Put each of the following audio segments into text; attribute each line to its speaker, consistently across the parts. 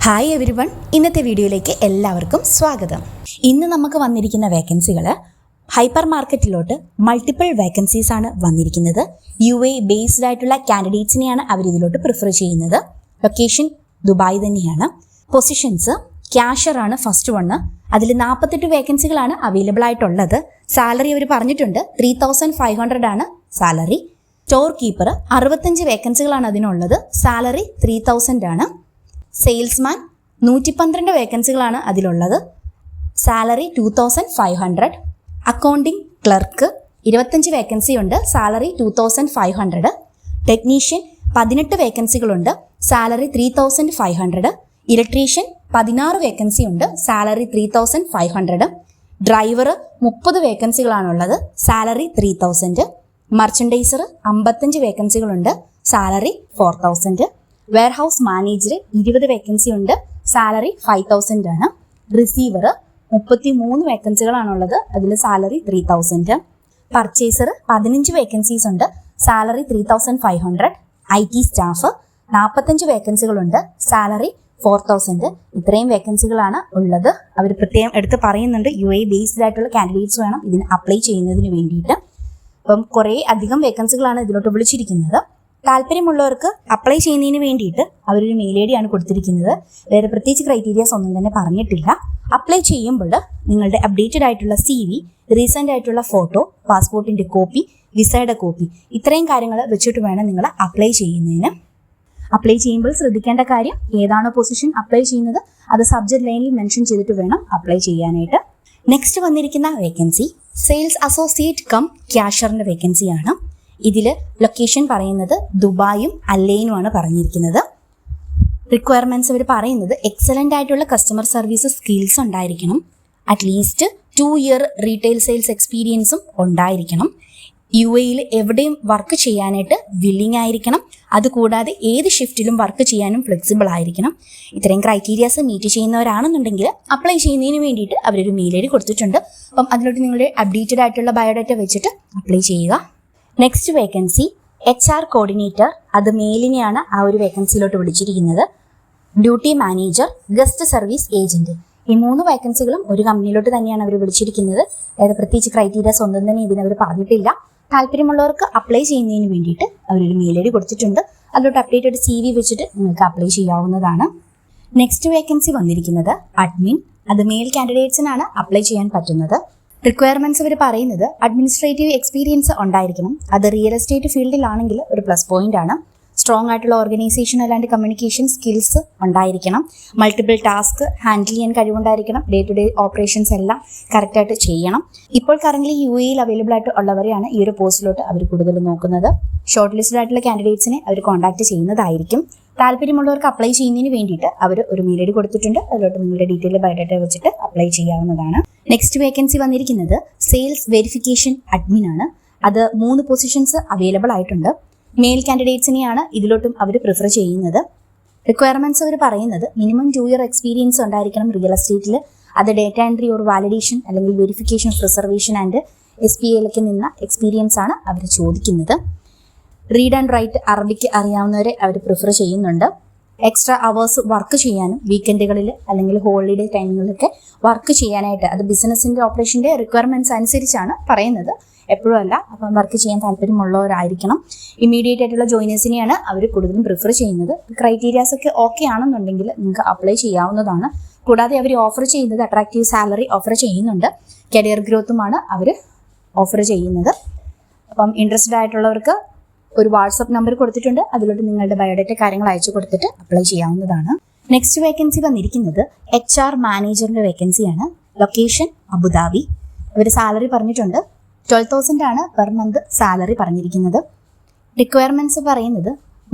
Speaker 1: Hi every one, ഇന്നത്തെ വീഡിയോയിലേക്ക് എല്ലാവർക്കും സ്വാഗതം. ഇന്ന് നമുക്ക് വന്നിരിക്കുന്ന വേക്കൻസികൾ ഹൈപ്പർ മാർക്കറ്റിലോട്ട് മൾട്ടിപ്പിൾ വേക്കൻസീസ് ആണ് വന്നിരിക്കുന്നത്. UAE ബേസ്ഡ് ആയിട്ടുള്ള കാൻഡിഡേറ്റ്സിനെയാണ് അവർ ഇതിലോട്ട് പ്രിഫർ ചെയ്യുന്നത്. ലൊക്കേഷൻ ദുബായ് തന്നെയാണ്. പൊസിഷൻസ് ക്യാഷറാണ് ഫസ്റ്റ് വണ്ണ്. അതിൽ 48 വേക്കൻസികളാണ് അവൈലബിൾ ആയിട്ടുള്ളത്. സാലറി അവർ പറഞ്ഞിട്ടുണ്ട് 3500 ആണ് സാലറി. സ്റ്റോർ കീപ്പർ 65 വേക്കൻസികളാണ് അതിനുള്ളത്. സാലറി 3000 ആണ്. സെയിൽസ്മാൻ 112 വേക്കൻസികളാണ് അതിലുള്ളത്. സാലറി 2500. അക്കൗണ്ടിംഗ് ക്ലർക്ക് 25 വേക്കൻസി ഉണ്ട്. സാലറി 2500. ടെക്നീഷ്യൻ 18 വേക്കൻസികളുണ്ട്. സാലറി 3500. ഇലക്ട്രീഷ്യൻ 16 വേക്കൻസി ഉണ്ട്. സാലറി 3500. ഡ്രൈവർ 30 വേക്കൻസികളാണുള്ളത്. സാലറി 3000. മർച്ചൻഡൈസർ 55 വേക്കൻസികളുണ്ട്. സാലറി 4000. വെയർഹൗസ് മാനേജർ 20 വേക്കൻസി ഉണ്ട്. സാലറി 5000 ആണ്. റിസീവർ 33 വേക്കൻസികളാണുള്ളത്. അതിൽ സാലറി 3000. പർച്ചേസർ 15 വേക്കൻസീസ് ഉണ്ട്. സാലറി 3500. IT staff 45 വേക്കൻസികളുണ്ട്. സാലറി 4000. ഇത്രയും വേക്കൻസികളാണ് ഉള്ളത്. അവർ പ്രത്യേകം എടുത്ത് പറയുന്നുണ്ട് UAE ബേസ്ഡ് ആയിട്ടുള്ള കാൻഡിഡേറ്റ്സ് വേണം ഇതിന് അപ്ലൈ ചെയ്യുന്നതിന് വേണ്ടിയിട്ട്. അപ്പം കുറേ അധികം വേക്കൻസികളാണ് ഇതിലോട്ട് വിളിച്ചിരിക്കുന്നത്. താല്പര്യമുള്ളവർക്ക് അപ്ലൈ ചെയ്യുന്നതിന് വേണ്ടിയിട്ട് അവരൊരു മെയിൽ ID ആണ് കൊടുത്തിരിക്കുന്നത്. വേറെ പ്രത്യേകിച്ച് ക്രൈറ്റീരിയാസ് ഒന്നും തന്നെ പറഞ്ഞിട്ടില്ല. അപ്ലൈ ചെയ്യുമ്പോൾ നിങ്ങളുടെ അപ്ഡേറ്റഡ് ആയിട്ടുള്ള CV, റീസെൻ്റ് ആയിട്ടുള്ള ഫോട്ടോ, പാസ്പോർട്ടിൻ്റെ കോപ്പി, വിസയുടെ കോപ്പി, ഇത്രയും കാര്യങ്ങൾ വെച്ചിട്ട് വേണം നിങ്ങൾ അപ്ലൈ ചെയ്യുന്നതിന്. അപ്ലൈ ചെയ്യുമ്പോൾ ശ്രദ്ധിക്കേണ്ട കാര്യം, ഏതാണോ പൊസിഷൻ അപ്ലൈ ചെയ്യുന്നത് അത് സബ്ജക്ട് ലൈനിൽ മെൻഷൻ ചെയ്തിട്ട് വേണം അപ്ലൈ ചെയ്യാനായിട്ട്. നെക്സ്റ്റ് വന്നിരിക്കുന്ന വേക്കൻസി സെയിൽസ് അസോസിയേറ്റ് കം ക്യാഷറിൻ്റെ വേക്കൻസിയാണ്. ഇതിൽ ലൊക്കേഷൻ പറയുന്നത് ദുബായും അല്ലൈനുമാണ് പറഞ്ഞിരിക്കുന്നത്. റിക്വയർമെൻറ്റ്സ് അവർ പറയുന്നത് എക്സലൻ്റ് ആയിട്ടുള്ള കസ്റ്റമർ സർവീസ് സ്കിൽസ് ഉണ്ടായിരിക്കണം. അറ്റ്ലീസ്റ്റ് 2 ഇയർ റീറ്റെയിൽ സെയിൽസ് എക്സ്പീരിയൻസും ഉണ്ടായിരിക്കണം. UAEയിൽ എവിടെയും വർക്ക് ചെയ്യാനായിട്ട് വില്ലിംഗ് ആയിരിക്കണം. അതുകൂടാതെ ഏത് ഷിഫ്റ്റിലും വർക്ക് ചെയ്യാനും ഫ്ലെക്സിബിൾ ആയിരിക്കണം. ഇത്രയും ക്രൈറ്റീരിയാസ് മീറ്റ് ചെയ്യുന്നവരാണെന്നുണ്ടെങ്കിൽ അപ്ലൈ ചെയ്യുന്നതിന് വേണ്ടിയിട്ട് അവരൊരു മെയിൽ ID കൊടുത്തിട്ടുണ്ട്. അപ്പം അതിലോട്ട് നിങ്ങളുടെ അപ്ഡേറ്റഡ് ആയിട്ടുള്ള ബയോഡാറ്റ വെച്ചിട്ട് അപ്ലൈ ചെയ്യുക. നെക്സ്റ്റ് വേക്കൻസി HR കോർഡിനേറ്റർ, അത് മെയിലിനെയാണ് ആ ഒരു വേക്കൻസിയിലോട്ട് വിളിച്ചിരിക്കുന്നത്. Duty manager, guest service agent, ഈ 3 വേക്കൻസികളും ഒരു കമ്പനിയിലോട്ട് തന്നെയാണ് അവർ വിളിച്ചിരിക്കുന്നത്. അതായത് പ്രത്യേകിച്ച് ക്രൈറ്റീരിയാസ് ഒന്നും തന്നെ ഇതിനവർ പറഞ്ഞിട്ടില്ല. താല്പര്യമുള്ളവർക്ക് അപ്ലൈ ചെയ്യുന്നതിന് വേണ്ടിയിട്ട് അവരൊരു മെയിൽ ID കൊടുത്തിട്ടുണ്ട്. അതിലോട്ട് അപ്ഡേറ്റഡ് CV വെച്ചിട്ട് നിങ്ങൾക്ക് അപ്ലൈ ചെയ്യാവുന്നതാണ്. നെക്സ്റ്റ് വേക്കൻസി വന്നിരിക്കുന്നത് അഡ്മിൻ, അത് മെയിൽ കാൻഡിഡേറ്റ്സിനാണ് അപ്ലൈ ചെയ്യാൻ പറ്റുന്നത്. റിക്വയർമെൻറ്റ്സ് അവർ പറയുന്നത് അഡ്മിനിസ്ട്രേറ്റീവ് എക്സ്പീരിയൻസ് ഉണ്ടായിരിക്കണം. അത് റിയൽ എസ്റ്റേറ്റ് ഫീൽഡിലാണെങ്കിൽ ഒരു പ്ലസ് പോയിന്റ് ആണ്. സ്ട്രോങ് ആയിട്ടുള്ള ഓർഗനൈസേഷണൽ ആൻഡ് കമ്മ്യൂണിക്കേഷൻ സ്കിൽസ് ഉണ്ടായിരിക്കണം. മൾട്ടിപ്പിൾ ടാസ്ക് ഹാൻഡിൽ ചെയ്യാൻ കഴിവുണ്ടായിരിക്കണം. ഡേ ടു ഡേ ഓപ്പറേഷൻസ് എല്ലാം കറക്റ്റായിട്ട് ചെയ്യണം. ഇപ്പോൾ കറന്റ് UAEയിൽ അവൈലബിൾ ആയിട്ട് ഉള്ളവരെയാണ് ഈ ഒരു പോസ്റ്റിലോട്ട് അവർ കൂടുതൽ നോക്കുന്നത്. ഷോർട്ട് ലിസ്റ്റഡ് ആയിട്ടുള്ള കാൻഡിഡേറ്റ്സിനെ അവർ കോൺടാക്ട് ചെയ്യുന്നതായിരിക്കും. താല്പര്യമുള്ളവർക്ക് അപ്ലൈ ചെയ്യുന്നതിന് വേണ്ടിയിട്ട് അവർ ഒരു മെയിൽ ID കൊടുത്തിട്ടുണ്ട്. അതിലോട്ട് നിങ്ങളുടെ ഡീറ്റെയിൽ ബയോഡാറ്റ വെച്ചിട്ട് അപ്ലൈ ചെയ്യാവുന്നതാണ്. നെക്സ്റ്റ് വേക്കൻസി വന്നിരിക്കുന്നത് സെയിൽസ് വെരിഫിക്കേഷൻ അഡ്മിൻ ആണ്. അത് 3 പൊസിഷൻസ് അവൈലബിൾ ആയിട്ടുണ്ട്. മെയിൽ കാൻഡിഡേറ്റ്സിനെയാണ് ഇതിലോട്ടും അവർ പ്രിഫർ ചെയ്യുന്നത്. റിക്വയർമെൻറ്റ്സ് അവർ പറയുന്നത് മിനിമം 2 ഇയർ എക്സ്പീരിയൻസ് ഉണ്ടായിരിക്കണം റിയൽ എസ്റ്റേറ്റിൽ. അത് ഡേറ്റ എൻട്രി ഓർ വാലിഡേഷൻ അല്ലെങ്കിൽ വെരിഫിക്കേഷൻ ഓഫ് റിസർവേഷൻ ആൻഡ് SPAയിലൊക്കെ നിന്ന എക്സ്പീരിയൻസ് ആണ് അവർ ചോദിക്കുന്നത്. റീഡ് ആൻഡ് റൈറ്റ് അറബിക്ക് അറിയാവുന്നവരെ അവർ പ്രിഫർ ചെയ്യുന്നുണ്ട്. എക്സ്ട്രാ അവേഴ്സ് വർക്ക് ചെയ്യാനും വീക്കെൻഡുകളിൽ അല്ലെങ്കിൽ ഹോളിഡേ ടൈമുകളിലൊക്കെ വർക്ക് ചെയ്യാനായിട്ട്, അത് ബിസിനസ്സിൻ്റെ ഓപ്പറേഷൻ്റെ റിക്വയർമെൻറ്റ്സ് അനുസരിച്ചാണ് പറയുന്നത്, എപ്പോഴും അല്ല. അപ്പം വർക്ക് ചെയ്യാൻ താല്പര്യമുള്ളവരായിരിക്കണം. ഇമ്മീഡിയറ്റ് ആയിട്ടുള്ള ജോയിനേഴ്സിനെയാണ് അവർ കൂടുതലും പ്രിഫർ ചെയ്യുന്നത്. ക്രൈറ്റീരിയാസ് ഒക്കെ ഓക്കെ ആണെന്നുണ്ടെങ്കിൽ നിങ്ങൾക്ക് അപ്ലൈ ചെയ്യാവുന്നതാണ്. കൂടാതെ അവർ ഓഫർ ചെയ്യുന്നത് അട്രാക്റ്റീവ് സാലറി ഓഫർ ചെയ്യുന്നുണ്ട്. കരിയർ ഗ്രോത്തുമാണ് അവർ ഓഫർ ചെയ്യുന്നത്. അപ്പം ഇൻട്രസ്റ്റഡ് ആയിട്ടുള്ളവർക്ക് ഒരു വാട്സപ്പ് നമ്പർ കൊടുത്തിട്ടുണ്ട്. അതിലോട്ട് നിങ്ങളുടെ ബയോഡാറ്റ കാര്യങ്ങൾ അയച്ചു കൊടുത്തിട്ട് അപ്ലൈ ചെയ്യാവുന്നതാണ്. നെക്സ്റ്റ് വേക്കൻസി വന്നിരിക്കുന്നത് HR മാനേജറിൻ്റെ വേക്കൻസിയാണ്. Location Abu Dhabi. ഇവർ സാലറി പറഞ്ഞിട്ടുണ്ട് 12,000 ആണ് പെർ മന്ത് സാലറി പറഞ്ഞിരിക്കുന്നത്. റിക്വയർമെൻറ്റ്സ് പറയുന്നത്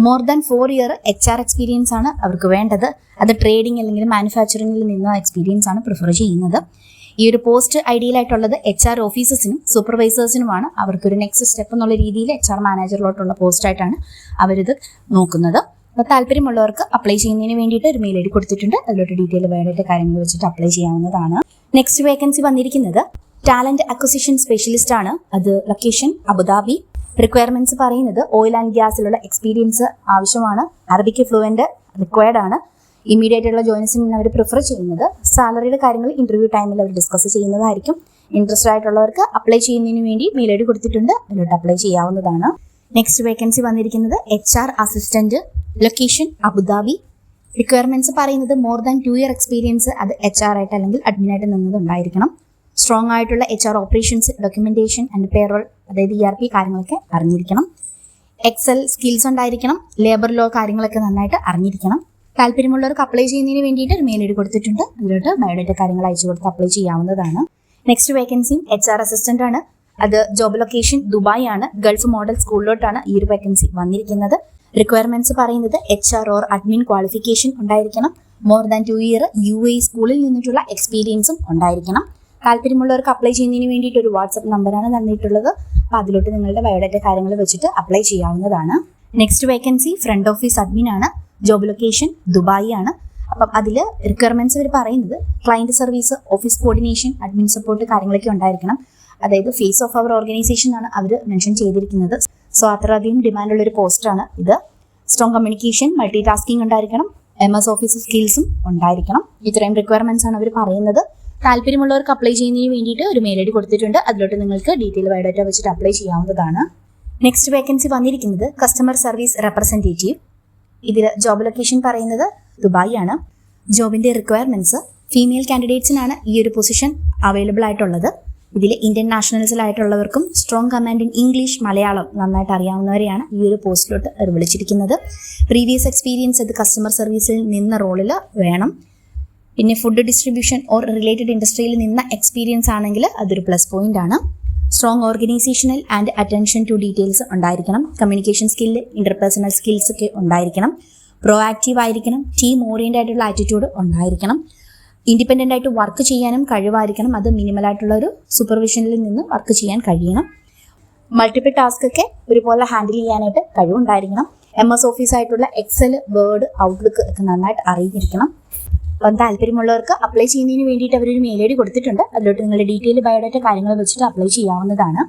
Speaker 1: more than 4 year HR experience ആണ് അവർക്ക് വേണ്ടത്. അത് ട്രേഡിംഗ് അല്ലെങ്കിൽ മാനുഫാക്ചറിങ്ങിൽ നിന്ന് എക്സ്പീരിയൻസ് ആണ് പ്രിഫർ ചെയ്യുന്നത്. ഈ ഒരു പോസ്റ്റ് ഐഡിയലായിട്ടുള്ളത് HR ഓഫീസേഴ്സിനും സൂപ്പർവൈസേഴ്സിനുമാണ്. അവർക്കൊരു നെക്സ്റ്റ് സ്റ്റെപ്പ് എന്നുള്ള രീതിയിൽ HR മാനേജറിലോട്ടുള്ള പോസ്റ്റായിട്ടാണ് അവരിത് നോക്കുന്നത്. അപ്പോൾ താല്പര്യമുള്ളവർക്ക് അപ്ലൈ ചെയ്യുന്നതിന് വേണ്ടിയിട്ട് ഒരു മെയിൽ ID കൊടുത്തിട്ടുണ്ട്. അതിലോട്ട് ഡീറ്റെയിൽ വേണ്ടിയിട്ട് കാര്യങ്ങൾ വെച്ചിട്ട് അപ്ലൈ ചെയ്യാവുന്നതാണ്. നെക്സ്റ്റ് വേക്കൻസി വന്നിരിക്കുന്നത് ടാലന്റ് അക്വിസിഷൻ സ്പെഷ്യലിസ്റ്റ് ആണ്. അത് ലൊക്കേഷൻ അബുദാബി. റിക്വയർമെന്റ്സ് പറയുന്നത് ഓയിൽ ആൻഡ് ഗ്യാസിലുള്ള എക്സ്പീരിയൻസ് ആവശ്യമാണ്. അറബിക്ക് ഫ്ലുവന്റ് റിക്വയർഡ് ആണ്. ഇമ്മീഡിയറ്റ് ആയിട്ടുള്ള ജോയിൻസിന് അവർ പ്രിഫർ ചെയ്യുന്നത്. സാലറിയുടെ കാര്യങ്ങൾ ഇന്റർവ്യൂ ടൈമിൽ അവർ ഡിസ്കസ് ചെയ്യുന്നതായിരിക്കും. ഇൻട്രസ്റ്റഡ് ആയിട്ടുള്ളവർക്ക് അപ്ലൈ ചെയ്യുന്നതിന് വേണ്ടി മെയിൽ ഐ ഡി കൊടുത്തിട്ടുണ്ട്, അതിലോട്ട് അപ്ലൈ ചെയ്യാവുന്നതാണ്. നെക്സ്റ്റ് വേക്കൻസി വന്നിരിക്കുന്നത് HR assistant, location Abu Dhabi. Requirements പറയുന്നത് മോർ ദാൻ 2 year എക്സ്പീരിയൻസ് അത് HR ആയിട്ട് അല്ലെങ്കിൽ അഡ്മിൻ ആയിട്ട് നിന്നതുണ്ടായിരിക്കണം. സ്ട്രോങ് ആയിട്ടുള്ള HR operations, documentation and payroll അതായത് ERP കാര്യങ്ങളൊക്കെ അറിഞ്ഞിരിക്കണം. എക്സൽ സ്കിൽസ് ഉണ്ടായിരിക്കണം. ലേബർ ലോ കാര്യങ്ങളൊക്കെ നന്നായിട്ട് അറിഞ്ഞിരിക്കണം. താല്പര്യമുള്ളവർക്ക് അപ്ലൈ ചെയ്യുന്നതിന് വേണ്ടിയിട്ട് ഒരു മെയിൽ ഐ ഡി കൊടുത്തിട്ടുണ്ട്, അതിലോട്ട് ബയോഡേറ്റ കാര്യങ്ങൾ അയച്ചു കൊടുത്ത് അപ്ലൈ ചെയ്യാവുന്നതാണ്. നെക്സ്റ്റ് വേക്കൻസിയും HR അസിസ്റ്റന്റ് ആണ്. അത് ജോബ് ലൊക്കേഷൻ ദുബായ് ആണ്. ഗൾഫ് മോഡൽ സ്കൂളിലോട്ടാണ് ഈ ഒരു വേക്കൻസി വന്നിരിക്കുന്നത്. റിക്വയർമെന്റ്സ് പറയുന്നത് HR ഓർ അഡ്മിൻ ക്വാളിഫിക്കേഷൻ ഉണ്ടായിരിക്കണം. മോർ ദാൻ 2 year UAE സ്കൂളിൽ നിന്നിട്ടുള്ള എക്സ്പീരിയൻസും ഉണ്ടായിരിക്കണം. താല്പര്യമുള്ളവർക്ക് അപ്ലൈ ചെയ്യുന്നതിന് വേണ്ടിയിട്ട് ഒരു വാട്സ്ആപ്പ് നമ്പറാണ് നൽകിയിട്ടുള്ളത്. അപ്പോൾ അതിലോട്ട് നിങ്ങളുടെ ബയോഡേറ്റ കാര്യങ്ങൾ വെച്ചിട്ട് അപ്ലൈ ചെയ്യാവുന്നതാണ്. Next vacancy front office admin ആണ്. ജോബ് ലൊക്കേഷൻ ദുബായ് ആണ്. അപ്പം അതിൽ റിക്വയർമെന്റ്സ് ഇവർ പറയുന്നത് client service, office coordination, admin support കാര്യങ്ങളൊക്കെ ഉണ്ടായിരിക്കണം. അതായത് ഫേസ് ഓഫ് അവർ ഓർഗനൈസേഷൻ ആണ് അവർ മെൻഷൻ ചെയ്തിരിക്കുന്നത്. സോ അത്രയധികം ഡിമാൻഡുള്ള ഒരു പോസ്റ്റാണ് ഇത്. സ്ട്രോങ് കമ്മ്യൂണിക്കേഷൻ, മൾട്ടി ടാസ്കിംഗ് ഉണ്ടായിരിക്കണം. MS ഓഫീസ് സ്കിൽസും ഉണ്ടായിരിക്കണം. ഇത്രയും റിക്വയർമെന്റ്സ് ആണ് അവർ പറയുന്നത്. താല്പര്യമുള്ളവർക്ക് അപ്ലൈ ചെയ്യുന്നതിന് വേണ്ടിയിട്ട് ഒരു മെയിൽ ഐ ഡി കൊടുത്തിട്ടുണ്ട്, അതിലോട്ട് നിങ്ങൾക്ക് ഡീറ്റെയിൽ ബയോഡാറ്റ വെച്ചിട്ട് അപ്ലൈ ചെയ്യാവുന്നതാണ്. നെക്സ്റ്റ് വേക്കൻസി വന്നിരിക്കുന്നത് കസ്റ്റമർ സർവീസ് റെപ്രസെൻറ്റേറ്റീവ്. ഇതിൽ ജോബ് ലൊക്കേഷൻ പറയുന്നത് ദുബായ് ആണ്. ജോബിന്റെ റിക്വയർമെന്റ്സ് ഫീമെയിൽ കാൻഡിഡേറ്റ്സിനാണ് ഈ ഒരു പൊസിഷൻ അവൈലബിൾ ആയിട്ടുള്ളത്. ഇതിൽ ഇന്ത്യൻ നാഷണൽസിലായിട്ടുള്ളവർക്കും strong command in English, Malayalam നന്നായിട്ട് അറിയാവുന്നവരെയാണ് ഈ ഒരു പോസ്റ്റിലോട്ട് വിളിച്ചിരിക്കുന്നത്. പ്രീവിയസ് എക്സ്പീരിയൻസ് അത് കസ്റ്റമർ സർവീസിൽ നിന്ന റോളിൽ വേണം. പിന്നെ ഫുഡ് ഡിസ്ട്രിബ്യൂഷൻ ഓർ റിലേറ്റഡ് ഇൻഡസ്ട്രിയിൽ നിന്ന എക്സ്പീരിയൻസ് ആണെങ്കിൽ അതൊരു പ്ലസ് പോയിന്റ് ആണ്. Strong organisational and attention to details ഉണ്ടായിരിക്കണം. കമ്മ്യൂണിക്കേഷൻ സ്കില്ല്, ഇന്റർപേഴ്സണൽ സ്കിൽസ് ഒക്കെ ഉണ്ടായിരിക്കണം. പ്രോ ആക്റ്റീവ് ആയിരിക്കണം. ടീം ഓറിയന്റഡ് ആയിട്ടുള്ള ആറ്റിറ്റ്യൂഡ് ഉണ്ടായിരിക്കണം. ഇൻഡിപെൻഡൻ്റ് ആയിട്ട് വർക്ക് ചെയ്യാനും കഴിവായിരിക്കണം. അത് മിനിമലായിട്ടുള്ള ഒരു സൂപ്പർവിഷനിൽ നിന്ന് വർക്ക് ചെയ്യാൻ കഴിയണം. മൾട്ടിപ്പിൾ ടാസ്ക് ഒക്കെ ഒരുപോലെ ഹാൻഡിൽ ചെയ്യാനായിട്ട് കഴിവുണ്ടായിരിക്കണം. MS ഓഫീസ് ആയിട്ടുള്ള എക്സൽ, വേർഡ്, ഔട്ട്ലുക്ക് ഒക്കെ നന്നായിട്ട് അറിഞ്ഞിരിക്കണം. അപ്പം താല്പര്യമുള്ളവർക്ക് അപ്ലൈ ചെയ്യുന്നതിന് വേണ്ടിയിട്ട് അവരൊരു മെയിൽ ഐ ഡി കൊടുത്തിട്ടുണ്ട്, അതിലോട്ട് നിങ്ങളുടെ ഡീറ്റെയിൽ ബയോഡാറ്റ കാര്യങ്ങൾ വെച്ചിട്ട് അപ്ലൈ ചെയ്യാവുന്നതാണ്.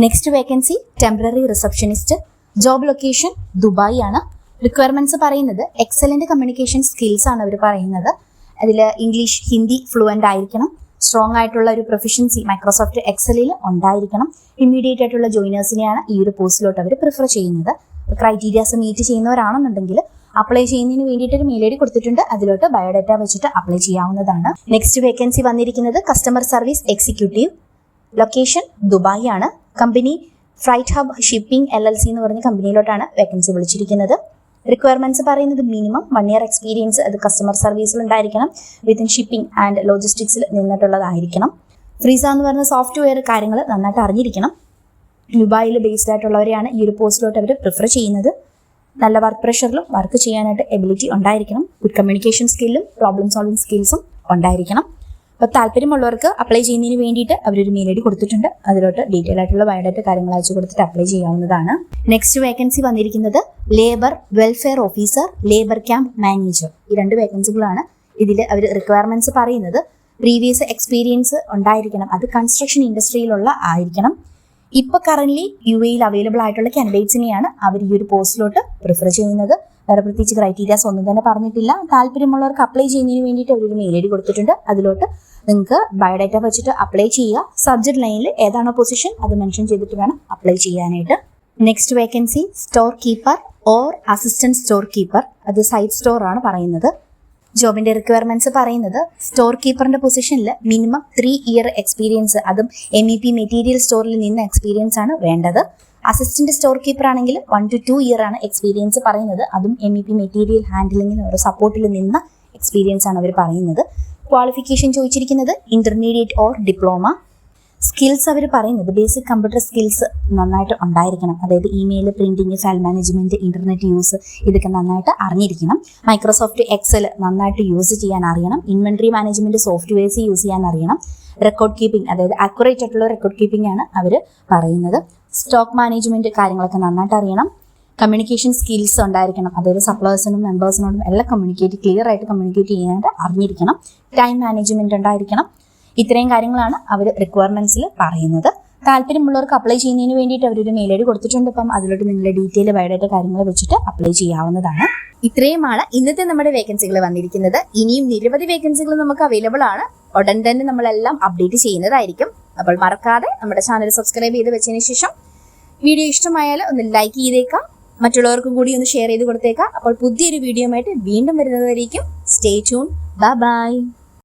Speaker 1: Next vacancy temporary receptionist. Job location Dubai ആണ്. റിക്വയർമെന്റ്സ് പറയുന്നത് എക്സലന്റ് കമ്മ്യൂണിക്കേഷൻ സ്കിൽസ് ആണ് അവർ പറയുന്നത്. അതിൽ ഇംഗ്ലീഷ്, ഹിന്ദി ഫ്ലുവൻ്റ് ആയിരിക്കണം. സ്ട്രോങ് ആയിട്ടുള്ള ഒരു പ്രൊഫഷൻസി മൈക്രോസോഫ്റ്റ് എക്സലിൽ ഉണ്ടായിരിക്കണം. ഇമ്മീഡിയറ്റ് ആയിട്ടുള്ള ജോയിനേഴ്സിനെയാണ് ഈ ഒരു പോസ്റ്റിലോട്ട് അവർ പ്രിഫർ ചെയ്യുന്നത്. ക്രൈറ്റീരിയാസ് മീറ്റ് ചെയ്യുന്നവരാണെന്നുണ്ടെങ്കിൽ അപ്ലൈ ചെയ്യുന്നതിന് വേണ്ടിയിട്ട് ഒരു മെയിൽ ഐ ഡി കൊടുത്തിട്ടുണ്ട്, അതിലോട്ട് ബയോഡാറ്റ വെച്ചിട്ട് അപ്ലൈ ചെയ്യാവുന്നതാണ്. നെക്സ്റ്റ് വേക്കൻസി വന്നിരിക്കുന്നത് customer service executive. Location Dubai ആണ്. Company freight hub shipping LLC എന്ന് പറഞ്ഞ കമ്പനിയിലോട്ടാണ് വേക്കൻസി വിളിച്ചിരിക്കുന്നത്. റിക്വയർമെന്റ്സ് പറയുന്നത് മിനിമം 1 year എക്സ്പീരിയൻസ് അത് കസ്റ്റമർ സർവീസിൽ ഉണ്ടായിരിക്കണം. വിത്തിൻ ഷിപ്പിംഗ് ആൻഡ് ലോജിസ്റ്റിക്സിൽ നിന്നിട്ടുള്ളതായിരിക്കണം. ഫ്രീസ എന്ന് പറഞ്ഞ സോഫ്റ്റ്വെയർ കാര്യങ്ങൾ നന്നായിട്ട് അറിഞ്ഞിരിക്കണം. ദുബായിൽ ബേസ്ഡ് ആയിട്ടുള്ളവരെയാണ് ഈ ഒരു പോസ്റ്റിലോട്ട് അവർ പ്രിഫർ ചെയ്യുന്നത്. നല്ല വർക്ക് പ്രഷറിലും വർക്ക് ചെയ്യാനായിട്ട് എബിലിറ്റി ഉണ്ടായിരിക്കണം. ഗുഡ് കമ്മ്യൂണിക്കേഷൻ സ്കില്ലും പ്രോബ്ലം സോൾവിംഗ് സ്കിൽസും ഉണ്ടായിരിക്കണം. അപ്പോൾ താല്പര്യമുള്ളവർക്ക് അപ്ലൈ ചെയ്യുന്നതിന് വേണ്ടിയിട്ട് അവരൊരു മെയിൽ ഐ ഡി കൊടുത്തിട്ടുണ്ട്, അതിലോട്ട് ഡീറ്റെയിൽ ആയിട്ടുള്ള ബയോഡാറ്റ കാര്യങ്ങൾ അയച്ചു കൊടുത്തിട്ട് അപ്ലൈ ചെയ്യാവുന്നതാണ്. നെക്സ്റ്റ് വേക്കൻസി വന്നിരിക്കുന്നത് labour welfare officer, labour camp manager. ഈ 2 വേക്കൻസികളാണ്. ഇതിൽ അവർ റിക്വയർമെന്റ്സ് പറയുന്നത് പ്രീവിയസ് എക്സ്പീരിയൻസ് ഉണ്ടായിരിക്കണം. അത് കൺസ്ട്രക്ഷൻ ഇൻഡസ്ട്രിയിലുള്ള ആയിരിക്കണം. ഇപ്പോൾ കറന്റ് UAE അവൈലബിൾ ആയിട്ടുള്ള കാൻഡിഡേറ്റ്സിനെയാണ് അവർ ഈ ഒരു പോസ്റ്റിലോട്ട് പ്രിഫർ ചെയ്യുന്നത്. വേറെ പ്രത്യേകിച്ച് ക്രൈറ്റീരിയാസ് ഒന്നും തന്നെ പറഞ്ഞിട്ടില്ല. താല്പര്യമുള്ളവർക്ക് അപ്ലൈ ചെയ്യുന്നതിന് വേണ്ടിയിട്ട് അവരൊരു മെയിൽ ഐ ഡി കൊടുത്തിട്ടുണ്ട്, അതിലോട്ട് നിങ്ങൾക്ക് ബയോഡാറ്റ വെച്ചിട്ട് അപ്ലൈ ചെയ്യുക. സബ്ജക്ട് ലൈനിൽ ഏതാണോ പൊസിഷൻ അത് മെൻഷൻ ചെയ്തിട്ട് വേണം അപ്ലൈ ചെയ്യാനായിട്ട്. Next vacancy store keeper or assistant store keeper. അത് സൈറ്റ് സ്റ്റോർ ആണ് പറയുന്നത്. ജോബിന്റെ റിക്വയർമെന്റ്സ് പറയുന്നത് സ്റ്റോർ കീപ്പറിന്റെ പൊസിഷനിൽ മിനിമം 3 year എക്സ്പീരിയൻസ് അതും MEP മെറ്റീരിയൽ സ്റ്റോറിൽ നിന്ന് എക്സ്പീരിയൻസ് ആണ് വേണ്ടത്. അസിസ്റ്റന്റ് സ്റ്റോർ കീപ്പർ ആണെങ്കിൽ 1 to 2 year ആണ് എക്സ്പീരിയൻസ് പറയുന്നത്. അതും MEP മെറ്റീരിയൽ ഹാൻഡിലിങ്ങിന് ഒരു സപ്പോർട്ടിൽ നിന്ന എക്സ്പീരിയൻസ് ആണ് അവർ പറയുന്നത്. ക്വാളിഫിക്കേഷൻ ചോദിച്ചിരിക്കുന്നത് ഇന്റർമീഡിയറ്റ് ഓർ ഡിപ്ലോമ. സ്കിൽസ് അവർ പറയുന്നത് ബേസിക് കമ്പ്യൂട്ടർ സ്കിൽസ് നന്നായിട്ട് ഉണ്ടായിരിക്കണം. അതായത് email, printing, file management, internet use ഇതൊക്കെ നന്നായിട്ട് അറിഞ്ഞിരിക്കണം. മൈക്രോസോഫ്റ്റ് എക്സൽ നന്നായിട്ട് യൂസ് ചെയ്യാൻ അറിയണം. ഇൻവെന്ററി മാനേജ്മെന്റ് സോഫ്റ്റ്വെയർസ് യൂസ് ചെയ്യാൻ അറിയണം. റെക്കോർഡ് കീപ്പിംഗ് അതായത് ആക്യുറേറ്റ് ആയിട്ടുള്ള റെക്കോർഡ് കീപ്പിംഗ് ആണ് അവർ പറയുന്നത്. സ്റ്റോക്ക് മാനേജ്മെന്റ് കാര്യങ്ങളൊക്കെ നന്നായിട്ട് അറിയണം. കമ്മ്യൂണിക്കേഷൻ സ്കിൽസ് ഉണ്ടായിരിക്കണം. അതായത് സപ്ലയേഴ്സിനും മെമ്പേഴ്സിനോടും എല്ലാം ക്ലിയർ ആയിട്ട് കമ്മ്യൂണിക്കേറ്റ് ചെയ്യാനായിട്ട് അറിഞ്ഞിരിക്കണം. ടൈം മാനേജ്മെന്റ് ഉണ്ടായിരിക്കണം. ഇത്രയും കാര്യങ്ങളാണ് അവർ റിക്വയർമെന്റ്സിൽ പറയുന്നത്. താല്പര്യമുള്ളവർക്ക് അപ്ലൈ ചെയ്യുന്നതിന് വേണ്ടിയിട്ട് അവരൊരു മെയിൽ ഐ ഡി കൊടുത്തിട്ടുണ്ട്. അപ്പം അതിലോട്ട് നിങ്ങളുടെ ഡീറ്റെയിൽ ബയോഡേറ്റ കാര്യങ്ങൾ വെച്ചിട്ട് അപ്ലൈ ചെയ്യാവുന്നതാണ്. ഇത്രയുമാണ് ഇന്നത്തെ നമ്മുടെ വേക്കൻസികൾ വന്നിരിക്കുന്നത്. ഇനിയും നിരവധി വേക്കൻസികൾ നമുക്ക് അവൈലബിൾ ആണ്. ഉടൻ തന്നെ നമ്മളെല്ലാം അപ്ഡേറ്റ് ചെയ്യുന്നതായിരിക്കും. അപ്പോൾ മറക്കാതെ നമ്മുടെ ചാനൽ സബ്സ്ക്രൈബ് ചെയ്ത് വെച്ചതിന് ശേഷം വീഡിയോ ഇഷ്ടമായാൽ ഒന്ന് ലൈക്ക് ചെയ്തേക്കാം, മറ്റുള്ളവർക്കും കൂടി ഒന്ന് ഷെയർ ചെയ്ത് കൊടുത്തേക്കാം. അപ്പോൾ പുതിയൊരു വീഡിയോ ആയിട്ട് വീണ്ടും വരുന്നതായിരിക്കും. Stay tune. Bye bye.